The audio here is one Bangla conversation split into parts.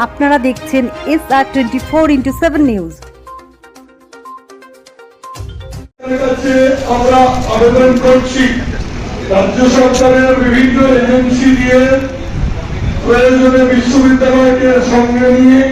আপনারা দেখছেন SR24x7 নিউজ। আমরা আবেদন করছি রাজ্য সরকারের বিভিন্ন এজেন্সি দিয়ে প্রয়োজনে বিশ্ববিদ্যালয়কে সঙ্গে নিয়ে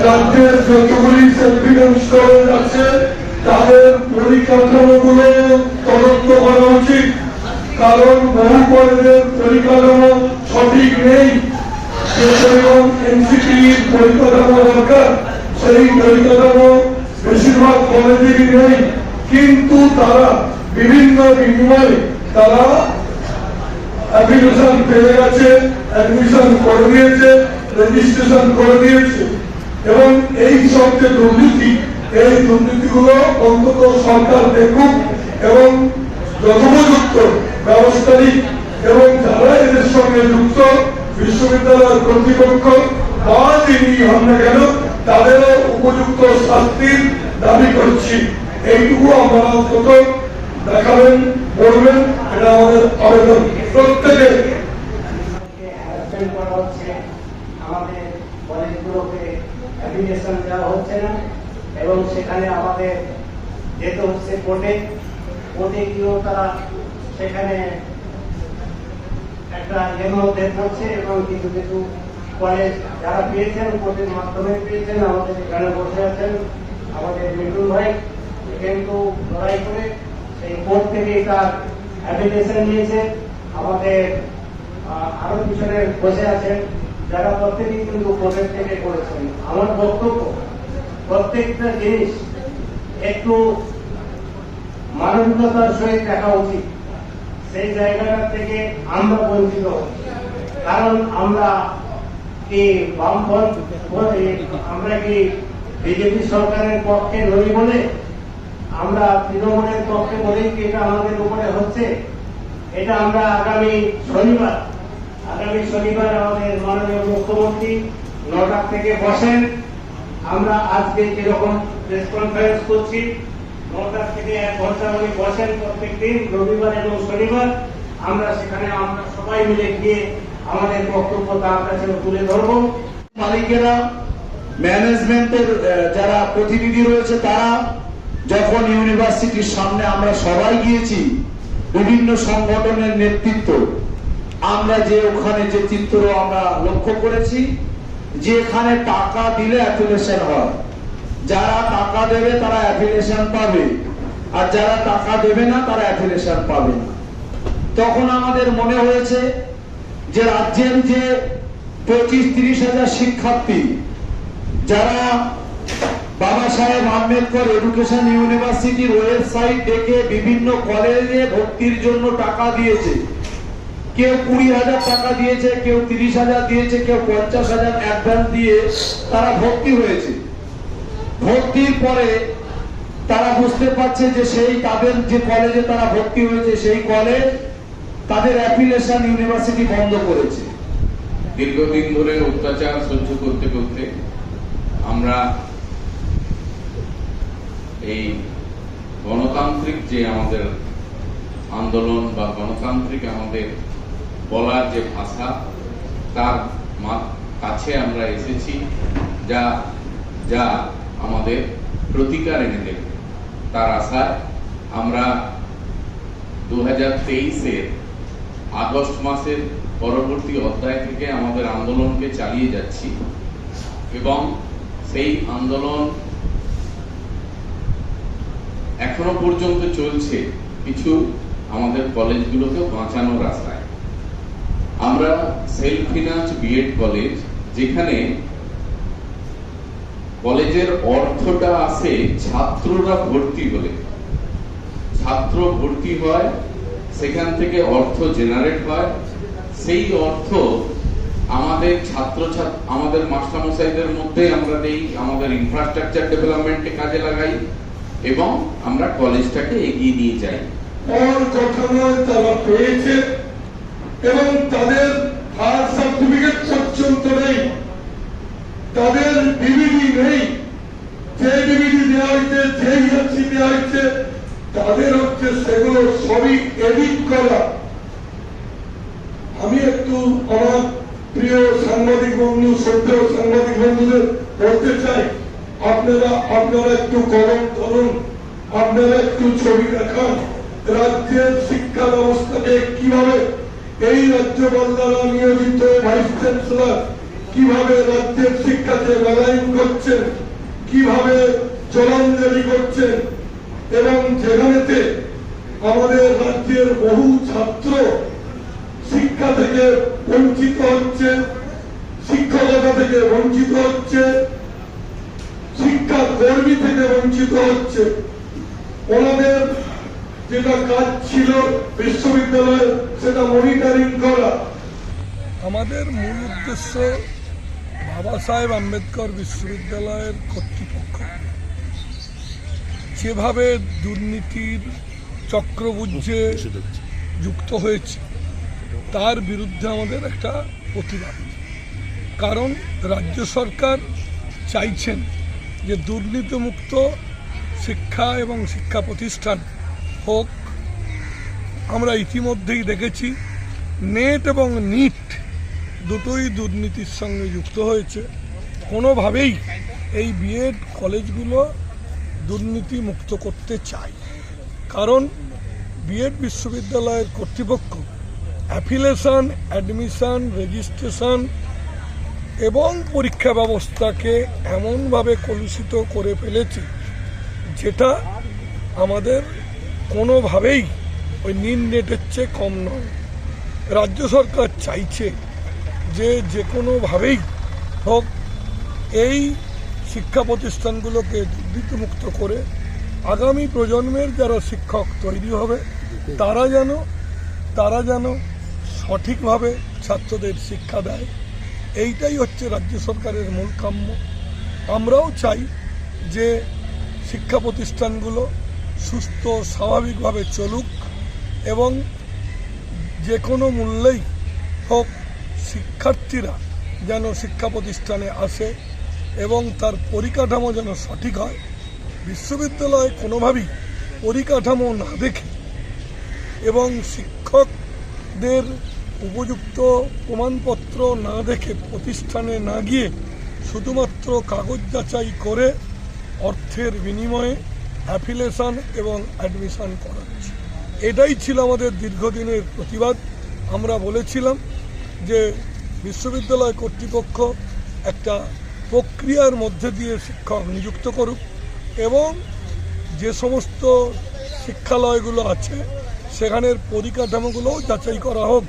রাজ্যের যতগুলি সার্টিফিকেট কলেজ আছে তাদের পরিকাঠামোগুলো তদন্ত করা উচিত, কারণ বহু কলেজের পরিকাঠামো সঠিক নেই। যে পরিমাণ এনসিটির পরিকাঠামো দরকার সেই পরিকাঠামো বেশিরভাগ কলেজেরই নেই, কিন্তু তারা বিভিন্ন বিনিময়ে তারা অ্যাপ্লিকেশন পেয়ে গেছে, অ্যাডমিশন করে দিয়েছে, রেজিস্ট্রেশন করে দিয়েছে। এবং এই সব যে দুর্নীতি, এই দুর্নীতিগুলো অন্তত সরকার দেখুক এবং যথোপযুক্ত ব্যবস্থা নিক, এবং যারা এদের সঙ্গে যুক্ত বিশ্ববিদ্যালয়ের কর্তৃপক্ষ বা যিনি হন না কেন তাদেরও উপযুক্ত শাস্তির দাবি করছি। এইটুকু আমরা অন্তত দেখাবেন, বলবেন, এটা আমাদের আবেদন প্রত্যেকের। আমাদের কলেজগুলোকে অ্যাপ্লিকেশন দেওয়া হচ্ছে না এবং সেখানে আমাদের যেতে হচ্ছে কোর্টে গিয়েও তারা সেখানে একটা এর মধ্যে পড়ছে এবং কিছু কিছু কলেজ যারা পেয়েছেন কোর্টের মাধ্যমে পেয়েছেন আমাদের এখানে বসে আছেন আমাদের মিঠুন ভাই, কিন্তু লড়াই করে সেই কোর্ট থেকে তার অ্যাপ্লিকেশন নিয়েছে। আমাদের আরো পিছনে বসে আছেন যারা প্রত্যেকেই কিন্তু কোর্টের থেকে করেছেন। আমার বক্তব্য প্রত্যেকটা জিনিস একটু মানবিকতার সহিত দেখা উচিত। সেই জায়গাটা থেকে আমরা বঞ্চিত হচ্ছি, কারণ আমরা কি বামপন্থী, আমরা কি বিজেপি সরকারের পক্ষে নই বলে, আমরা তৃণমূলের পক্ষে বলেই কি এটা আমাদের উপরে হচ্ছে। এটা আমরা আগামী শনিবার আমাদের মাননীয় মুখ্যমন্ত্রী 9টা থেকে বসেন। আমরা আজকে যেরকম প্রেস কনফারেন্স করছি 9টা থেকে 1 ঘন্টা উনি বসেন প্রত্যেক দিন, রবিবার এবং শনিবার। আমরা সেখানে আমরা সবাই মিলে গিয়ে আমাদের বক্তব্য তার কাছে তুলে ধরবো। মালিকেরা, ম্যানেজমেন্টের যারা প্রতিনিধি রয়েছে তারা যখন ইউনিভার্সিটির সামনে আমরা সবাই গিয়েছি, বিভিন্ন সংগঠনের নেতৃত্ব, আমরা যে ওখানে যে চিত্র আমরা লক্ষ্য করেছি যে এখানে টাকা দিলে অ্যাফিলিয়েশন হয়, যারা টাকা দেবে তারা অ্যাফিলিয়েশন পাবে আর যারা টাকা দেবে না তারা অ্যাফিলিয়েশন পাবে না। তখন আমাদের মনে হয়েছে যে রাজ্যের যে 25-30 হাজার শিক্ষার্থী যারা বাবা সাহেব আম্বেদকর এডুকেশন ইউনিভার্সিটির ওয়েবসাইট দেখে বিভিন্ন কলেজে ভর্তির জন্য টাকা দিয়েছে, কেউ 20,000 টাকা দিয়েছে, কেউ 30,000 দিয়েছে, কেউ 50,000 অ্যাডভান্স দিয়ে তারা ভর্তি হয়েছে। ভর্তির পরে তারা বুঝতে পারছে যে সেই তাদের যে কলেজে তারা ভর্তি হয়েছে সেই কলেজ তাদের অ্যাফিলিয়েশন ইউনিভার্সিটি বন্ধ করেছে। দীর্ঘদিন ধরে অত্যাচার সহ্য করতে করতে আমরা এই গণতান্ত্রিক যে আমাদের আন্দোলন বা গণতান্ত্রিক আমাদের বলার যে ভাষা তার কাছে আমরা এসেছি, যা যা আমাদের প্রতিকার এনে দেবে তার আশায় আমরা 2023-এর আগস্ট মাসের পরবর্তী অধ্যায় থেকে আমাদের আন্দোলনকে চালিয়ে যাচ্ছি এবং সেই আন্দোলন এখনো পর্যন্ত চলছে কিছু আমাদের কলেজগুলোকে বাঁচানোর আশায়। আমরা সেলফ ফিনান্স বিএড কলেজ, যেখানে কলেজের অর্থটা আসে ছাত্ররা ভর্তি হলে, ছাত্র ভর্তি হয়, সেখান থেকে অর্থ জেনারেট হয়, সেই অর্থ আমাদের আমাদের মাস্টারমশাইদের মধ্যে আমরা দেই, আমাদের ইনফ্রাস্ট্রাকচার ডেভেলপমেন্টে কাজে লাগাই এবং আমরা কলেজটাকে এগিয়ে নিয়ে যাই। তারা পেয়েছে এবং তাদের ফায়ার সার্টিফিকেট পর্যন্ত নেই, তাদের ডিভিডি নেই, যে ডিভিডি দেওয়া হয়েছে, যে ইএফসি দেওয়া হয়েছে, তাদের হচ্ছে সেগুলো সবই এডিট করা। আমি একটু আমার প্রিয় সাংবাদিক বন্ধু, শ্রদ্ধেয় সাংবাদিক বন্ধুদের বলতে চাই, আপনারা একটু কলম ধরুন, আপনারা একটু ছবি দেখান রাজ্যের শিক্ষা ব্যবস্থাকে কিভাবে এই রাজ্যপাল দ্বারা নিয়োজিত ভাইস চ্যান্সেলর কিভাবে রাজ্যের শিক্ষাকে মেলাইন করছেন, কিভাবে জলাঞ্জলি করছেন, এবং যেখানেতে আমাদের রাজ্যের বহু ছাত্র শিক্ষা থেকে বঞ্চিত হচ্ছে, শিক্ষকতা থেকে বঞ্চিত হচ্ছে, শিক্ষা কর্মী থেকে বঞ্চিত হচ্ছে। ওনাদের যেটা কাজ ছিল বিশ্ববিদ্যালয়ে সেটা মনিটরিং করা। আমাদের মূল উদ্দেশ্য বাবা সাহেব আম্বেদকর বিশ্ববিদ্যালয়ের কর্তৃপক্ষ যেভাবে দুর্নীতির চক্রবুদ্ধে যুক্ত হয়েছে তার বিরুদ্ধে আমাদের একটা প্রতিবাদ। কারণ রাজ্য সরকার চাইছেন যে দুর্নীতিমুক্ত শিক্ষা এবং শিক্ষা প্রতিষ্ঠান হোক। আমরা ইতিমধ্যেই দেখেছি নেট এবং নিট দুটোই দুর্নীতির সঙ্গে যুক্ত হয়েছে। কোনোভাবেই এই বিএড কলেজগুলো দুর্নীতি মুক্ত করতে চাই, কারণ বিএড বিশ্ববিদ্যালয়ের কর্তৃপক্ষ অ্যাফিলিয়েশন, অ্যাডমিশন, রেজিস্ট্রেশন এবং পরীক্ষা ব্যবস্থাকে এমনভাবে কলুষিত করে ফেলেছে যেটা আমাদের কোনোভাবেই ওই নিট নেটের চেয়ে কম নয়। রাজ্য সরকার চাইছে যে কোনোভাবেই হোক এই শিক্ষা প্রতিষ্ঠানগুলোকে দুর্নীতিমুক্ত করে আগামী প্রজন্মের যারা শিক্ষক তৈরি হবে তারা যেন সঠিকভাবে ছাত্রদের শিক্ষা দেয়। এইটাই হচ্ছে রাজ্য সরকারের মূল কাম্য। আমরাও চাই যে শিক্ষা প্রতিষ্ঠানগুলো সুস্থ স্বাভাবিকভাবে চলুক এবং যে কোনো মূল্যেই হোক শিক্ষার্থীরা যেন শিক্ষা প্রতিষ্ঠানে আসে এবং তার পরিকাঠামো যেন সঠিক হয়। বিশ্ববিদ্যালয়ে কোনোভাবেই পরিকাঠামো না দেখে এবং শিক্ষকদের উপযুক্ত প্রমাণপত্র না দেখে প্রতিষ্ঠানে না গিয়ে শুধুমাত্র কাগজ যাচাই করে অর্থের বিনিময়ে অ্যাফিলিয়েশন এবং অ্যাডমিশন করাচ্ছে। এটাই ছিল আমাদের দীর্ঘদিনের প্রতিবাদ। আমরা বলেছিলাম যে বিশ্ববিদ্যালয় কর্তৃপক্ষ একটা প্রক্রিয়ার মধ্যে দিয়ে শিক্ষক নিযুক্ত করুক এবং যে সমস্ত শিক্ষালয়গুলো আছে সেখানের পরিকাঠামোগুলোও যাচাই করা হোক।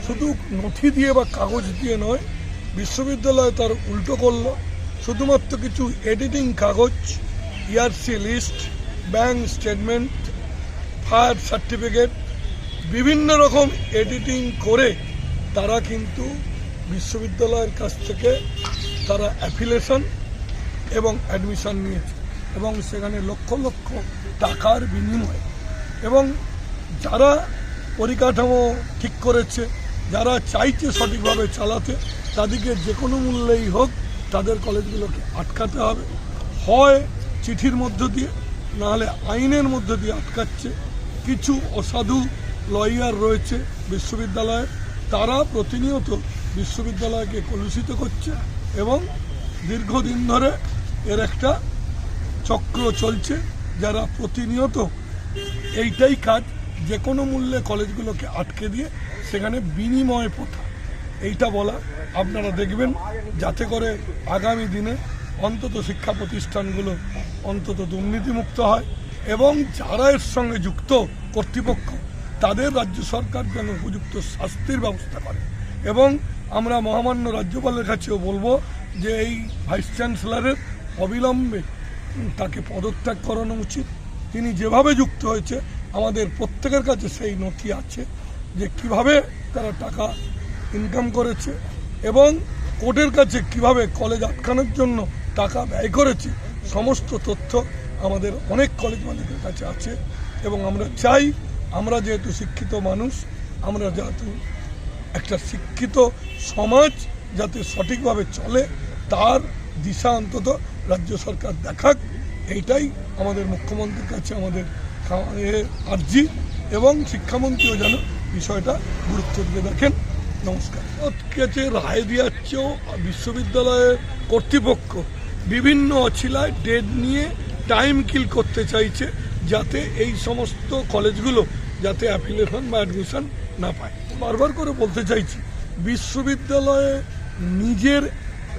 শুধু নথি দিয়ে বা কাগজ দিয়ে নয়, বিশ্ববিদ্যালয় তার উল্টো করলো। শুধুমাত্র কিছু এডিটিং কাগজ, ইয়ারসি list, bank statement, fire certificate, বিভিন্ন রকম এডিটিং করে তারা কিন্তু বিশ্ববিদ্যালয়ের কাছ থেকে তারা অ্যাফিলিয়েশন এবং অ্যাডমিশন নিয়েছে এবং সেখানে লক্ষ লক্ষ টাকার বিনিময়ে। এবং যারা পরিকাঠামো ঠিক করেছে, যারা চাইছে সঠিকভাবে চালাতে, তাদেরকে যে কোনো মূল্যেই হোক তাদের কলেজগুলোকে আটকাতে হবে। হয় চিঠির মধ্য দিয়ে, নাহলে আইনের মধ্য দিয়ে আটকাচ্ছে। কিছু অসাধু লয়ার রয়েছে বিশ্ববিদ্যালয়ে, তারা প্রতিনিয়ত বিশ্ববিদ্যালয়কে কলুষিত করছে এবং দীর্ঘদিন ধরে এর একটা চক্র চলছে, যারা প্রতিনিয়ত এইটাই কাজ, যে কোনো মূল্যে কলেজগুলোকে আটকে দিয়ে সেখানে বিনিময় প্রথা এইটা বলা। আপনারা দেখবেন যাতে করে আগামী দিনে অন্তত শিক্ষা প্রতিষ্ঠানগুলো অন্তত দুর্নীতিমুক্ত হয় এবং যারা এর সঙ্গে যুক্ত কর্তৃপক্ষ তাদের রাজ্য সরকার যেন উপযুক্ত শাস্তির ব্যবস্থা করে। এবং আমরা মহামান্য রাজ্যপালের কাছেও বলবো যে এই ভাইস চ্যান্সেলরের অবিলম্বে তাকে পদত্যাগ করানো উচিত। তিনি যেভাবে যুক্ত হয়েছে আমাদের প্রত্যেকের কাছে সেই নথি আছে যে কিভাবে তারা টাকা ইনকাম করেছে এবং কোর্টের কাছে কিভাবে কলেজ আটকানোর জন্য টাকা ব্যয় করেছে। সমস্ত তথ্য আমাদের অনেক কলেজ মালিকের কাছে আছে এবং আমরা চাই, আমরা যেহেতু শিক্ষিত মানুষ, আমরা যেহেতু একটা শিক্ষিত সমাজ যাতে সঠিকভাবে চলে তার দিশা অন্তত রাজ্য সরকার দেখাক। এইটাই আমাদের মুখ্যমন্ত্রীর কাছে আমাদের আর্জি এবং শিক্ষামন্ত্রীও যেন বিষয়টা গুরুত্ব দিয়ে দেখেন নমস্কার। কেছে রায় দিয়াচ্ছেও বিশ্ববিদ্যালয়ের কর্তৃপক্ষ বিভিন্ন অছিলায় ডেট নিয়ে টাইম কিল করতে চাইছে, যাতে এই সমস্ত কলেজগুলো যাতে অ্যাপ্লিকেশন বা অ্যাডমিশন না পায়। বারবার করে বলতে চাইছি, বিশ্ববিদ্যালয়ে নিজের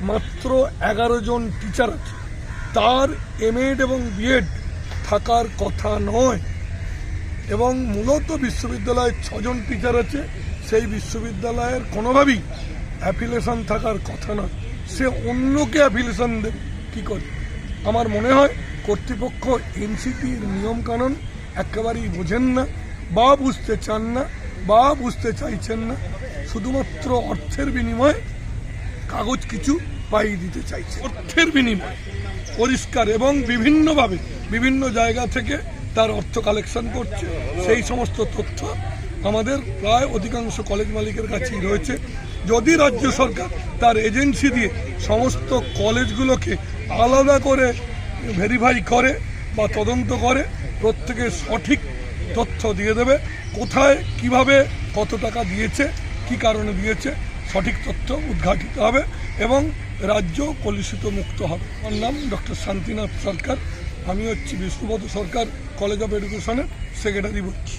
মাত্র 11 জন টিচার আছে, তার এমএড এবং বিএড থাকার কথা নয়। এবং মূলত বিশ্ববিদ্যালয়ে 6 জন টিচার আছে, সেই বিশ্ববিদ্যালয়ের কোনোভাবেই অ্যাফিলিয়েশন থাকার কথা নয়। সে অন্যকে অ্যাফিলিয়েশন দেবে কী করে? আমার মনে হয় কর্তৃপক্ষ এনসিটির নিয়মকানুন একেবারেই বোঝেন না, বা বুঝতে চান না, বা বুঝতে চাইছেন না। শুধুমাত্র অর্থের বিনিময়ে কাগজ কিছু পাইয়ে দিতে চাইছে, অর্থের বিনিময়ে পরিষ্কার, এবং বিভিন্নভাবে বিভিন্ন জায়গা থেকে তার অর্থ কালেকশন করছে। সেই সমস্ত তথ্য আমাদের প্রায় অধিকাংশ কলেজ মালিকের কাছেই রয়েছে। যদি রাজ্য সরকার তার এজেন্সি দিয়ে সমস্ত কলেজগুলোকে আলাদা করে ভেরিফাই করে বা তদন্ত করে, প্রত্যেকের সঠিক তথ্য দিয়ে দেবে, কোথায় কিভাবে কত টাকা দিয়েছে, কি কারণে দিয়েছে, সঠিক তথ্য উদ্ঘাটিত হবে এবং রাজ্য কলুষিত মুক্ত হবে। আমার নাম ডক্টর শান্তিনাথ সরকার, আমি হচ্ছি বিষ্ণুপদ সরকার কলেজ অফ এডুকেশনের সেক্রেটারি বলছি।